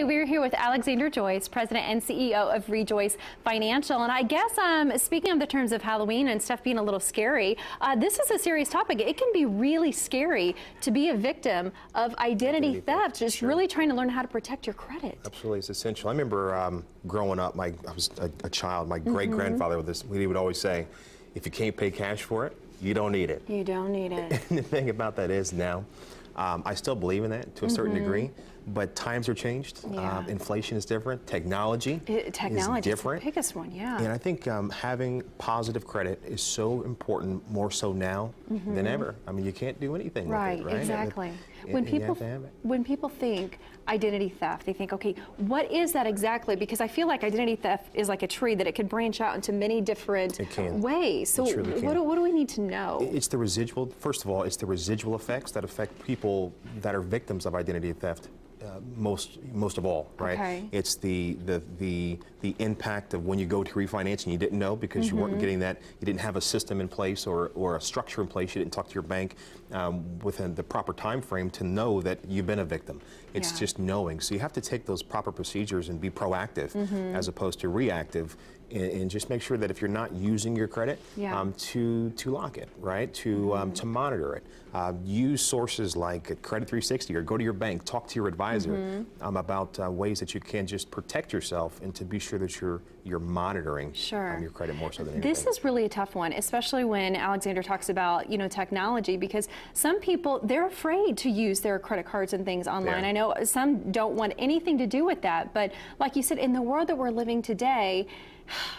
we're here with Alexander Joyce, President and CEO of Rejoice Financial. And I guess speaking of the terms of Halloween and stuff being a little scary, this is a serious topic. It can be really scary to be a victim of identity theft, just really trying to learn how to protect your credit. Absolutely, it's essential. I remember growing up, I was a child, my great-grandfather he would always say, if you can't pay cash for it, you don't need it. You don't need it. And the thing about that is now, I still believe in that to a certain degree, but times are changed. Yeah. Inflation is different. Technology is different. Is the biggest one, yeah. And I think having positive credit is so important, more so now than ever. I mean, you can't do anything with it, right? Exactly. When people think identity theft, they think, okay, what is that exactly? Because I feel like identity theft is like a tree that it could branch out into many different ways. So what do we need to know? It's the residual, first of all, it's the residual effects that affect people that are victims of identity theft. Most of all, right? Okay. It's the impact of when you go to refinance and you didn't know because you weren't getting that, you didn't have a system in place or a structure in place, you didn't talk to your bank within the proper time frame to know that you've been a victim. It's just knowing. So you have to take those proper procedures and be proactive as opposed to reactive, and just make sure that if you're not using your credit, to lock it, right? To monitor it. Use sources like Credit 360 or go to your bank, talk to your advisor about ways that you can just protect yourself and to be sure that you're monitoring your credit more so than anything. This is really a tough one, especially when Alexander talks about, technology, because some people, they're afraid to use their credit cards and things online. I know some don't want anything to do with that, but like you said, in the world that we're living today,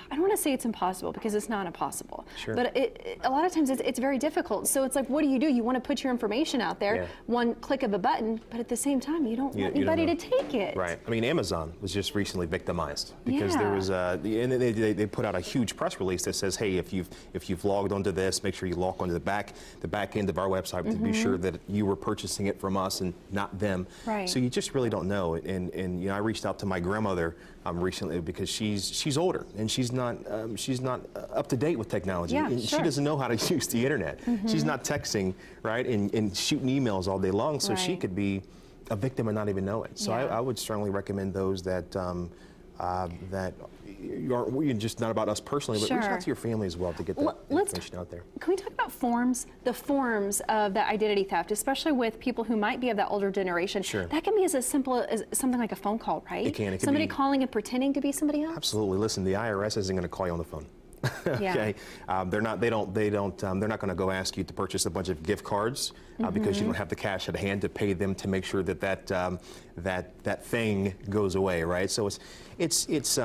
I don't want to say it's impossible because it's not impossible, but a lot of times it's very difficult. So it's like, what do? You want to put your information out there, one click of a button, but at the same time, you don't want anybody to take it. Right. I mean, Amazon was just recently victimized because there was and they put out a huge press release that says, hey, if you've logged onto this, make sure you log onto the back end of our website to be sure that you were purchasing it from us and not them. Right. So you just really don't know. And I reached out to my grandmother recently because she's older and she's not up to date with technology. And she doesn't know how to use the internet. She's not texting, right, and shooting emails all day long, so she could be a victim and not even know it. So I would strongly recommend those that that you're just not about us personally, but reach out to your family as well to get that information out there. Can we talk about the forms of the identity theft, especially with people who might be of that older generation? That can be as simple as something like a phone call, right? It can. Somebody calling and pretending to be somebody else? Absolutely. Listen, the IRS isn't going to call you on the phone. Okay, they're not going to go ask you to purchase a bunch of gift cards because you don't have the cash at hand to pay them to make sure that thing goes away, right? So it's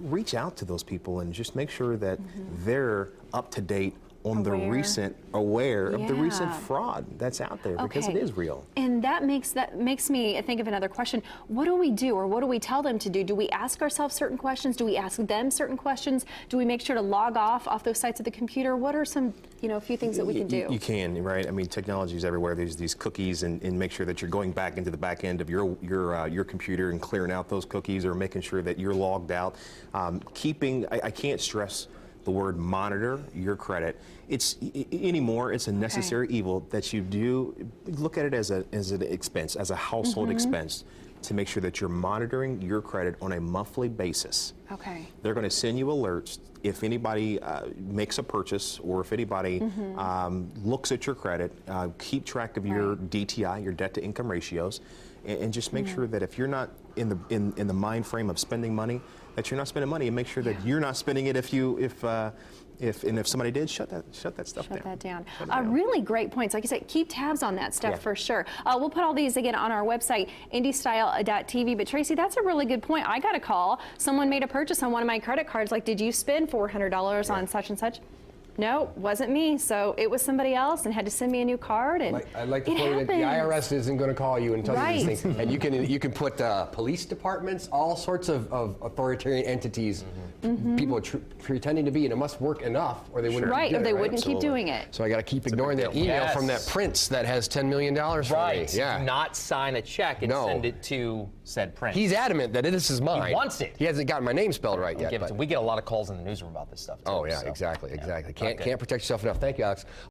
reach out to those people and just make sure that they're up to date on the recent of the recent fraud that's out there because it is real. And that makes me think of another question. What do we do, or what do we tell them to do? Do we ask ourselves certain questions? Do we ask them certain questions? Do we make sure to log off those sites of the computer? What are some few things that we can do? You can, right? I mean, technology is everywhere. There's these cookies, and make sure that you're going back into the back end of your computer and clearing out those cookies, or making sure that you're logged out. I can't stress the word monitor your credit. It's a necessary evil that you do look at it as an expense, as a household expense, to make sure that you're monitoring your credit on a monthly basis. Okay. They're going to send you alerts if anybody makes a purchase or if anybody looks at your credit. Keep track of your DTI, your debt to income ratios, and just make sure that if you're not in the mind frame of spending money, that you're not spending money, and make sure that you're not spending it if somebody did, shut that stuff down. Shut that down. Really great points. Like you said, keep tabs on that stuff for sure. We'll put all these again on our website, indystyle.tv. But Tracy, that's a really good point. I got a call. Someone made a purchase on one of my credit cards. Like, did you spend $400 on such and such? No, wasn't me. So it was somebody else, and had to send me a new card. And I'd like to point out that the IRS isn't going to call you and tell you these things. And you can put police departments, all sorts of authoritarian entities, people are pretending to be, and it must work enough, or they wouldn't. Or they wouldn't keep doing it. So I got to keep ignoring that email from that prince that has $10 million for me. Do not sign a check and send it to said prince. He's adamant that this is mine. He wants it. He hasn't gotten my name spelled right yet. We get a lot of calls in the newsroom about this stuff too. Oh yeah, exactly. Can't protect yourself enough. Thank you, Alex.